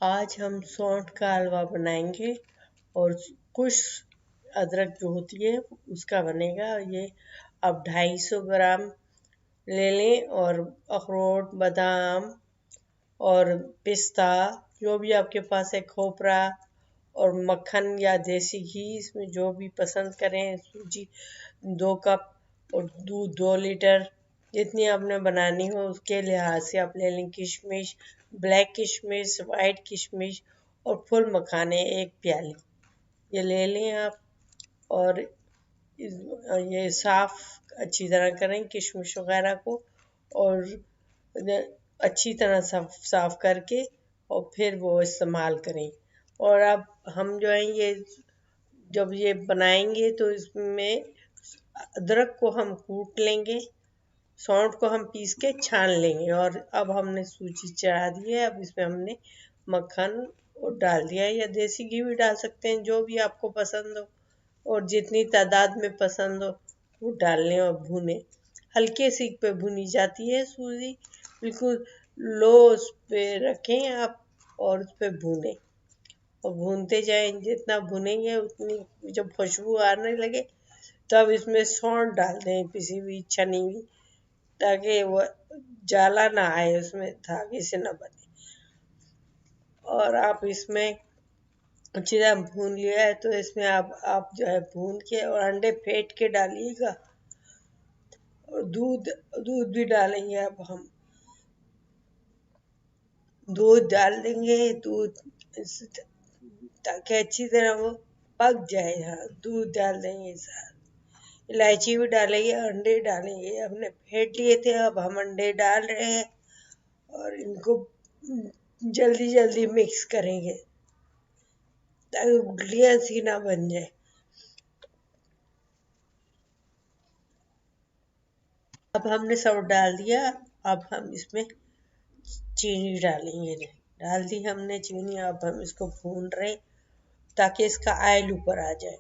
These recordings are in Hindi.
आज हम सौंठ का हलवा बनाएंगे और कुछ अदरक जो होती है उसका बनेगा। ये आप 250 ग्राम ले लें और अखरोट, बादाम और पिस्ता, जो भी आपके पास है, खोपरा और मक्खन या देसी घी, इसमें जो भी पसंद करें। सूजी 2 कप और दूध 2 लीटर। जितनी आपने बनानी हो उसके लिहाज से आप ले लें। किशमिश, ब्लैक किशमिश, वाइट किशमिश और फुल मखाने 1 प्याली ये ले लें आप। और ये साफ़ अच्छी तरह करें किशमिश वगैरह को, और अच्छी तरह साफ़ करके और फिर वो इस्तेमाल करें। और अब हम जो है ये जब ये बनाएंगे तो इसमें अदरक को हम कूट लेंगे, सौंठ को हम पीस के छान लेंगे। और अब हमने सूजी चढ़ा दी है। अब इसमें हमने मक्खन डाल दिया है, या देसी घी भी डाल सकते हैं, जो भी आपको पसंद हो और जितनी तादाद में पसंद हो वो डाल लें और भूनें। हल्के सेक पे भुनी जाती है सूजी, बिल्कुल लो उस पे रखें आप और उस पे भूनें और भूनते जाएं। जितना भुनेंगे उतनी जब खुशबू आने लगे तब इसमें सौंठ डाल दें, पिसी हुई छनी हुई, ताकि वो जाला ना आए, उसमें धागे से ना बने। और आप इसमें अच्छी तरह भून लिया है तो इसमें आप जो है भून के और अंडे फेंट के डालिएगा। और दूध दूध भी डालेंगे। अब हम दूध डाल देंगे, दूध ताकि अच्छी तरह वो पक जाए। हाँ, दूध डाल देंगे, साथ इलायची भी डालेंगे, अंडे डालेंगे। हमने फेंट लिए थे, अब हम अंडे डाल रहे हैं और इनको जल्दी जल्दी मिक्स करेंगे ताकि गुठलियाँ सी ना बन जाए। अब हमने सब डाल दिया। अब हम इसमें चीनी डालेंगे। डाल दी हमने चीनी। अब हम इसको भून रहे ताकि इसका ऑयल ऊपर आ जाए।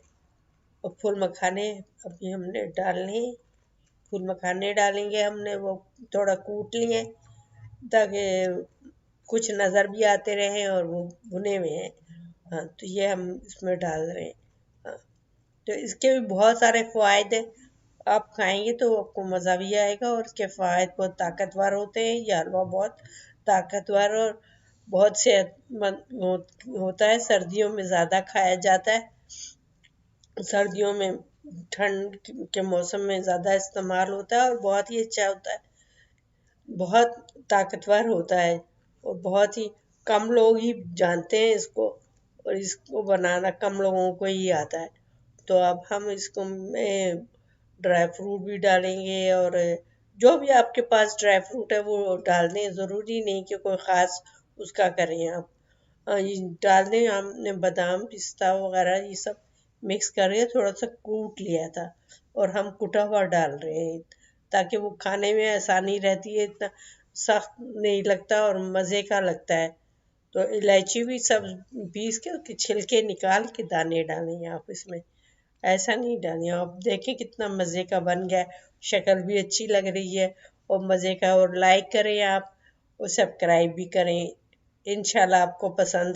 और फूल मखाने अभी हमने डालने, फूल मखाने डालेंगे हमने, वो थोड़ा कूट लिए ताकि कुछ नज़र भी आते रहे और वो भुने हुए हैं। हाँ, तो ये हम इसमें डाल रहे हैं। हाँ, तो इसके भी बहुत सारे फ़ायदे, आप खाएंगे तो आपको मज़ा भी आएगा। और इसके फ़ायदे बहुत ताकतवर होते हैं। ये हलवा बहुत ताकतवर और बहुत सेहतमंद होता है। सर्दियों में ज़्यादा खाया जाता है। सर्दियों में ठंड के मौसम में ज़्यादा इस्तेमाल होता है और बहुत ही अच्छा होता है, बहुत ताकतवर होता है और बहुत ही कम लोग ही जानते हैं इसको, और इसको बनाना कम लोगों को ही आता है। तो अब हम इसको में ड्राई फ्रूट भी डालेंगे, और जो भी आपके पास ड्राई फ्रूट है वो डाल दें। ज़रूरी नहीं कि कोई ख़ास उसका करें आप। ये डाल दें। हमने बादाम, पिस्ता वगैरह ये सब मिक्स करके थोड़ा सा कूट लिया था और हम कुटा हुआ डाल रहे हैं ताकि वो खाने में आसानी रहती है, इतना सख्त नहीं लगता और मज़े का लगता है। तो इलायची भी सब पीस के उसके छिलके निकाल के दाने डालें आप इसमें, ऐसा नहीं डालें। आप देखें कितना मज़े का बन गया, शक्ल भी अच्छी लग रही है और मज़े का। और लाइक करें आप और सब्सक्राइब भी करें। इंशाल्लाह आपको पसंद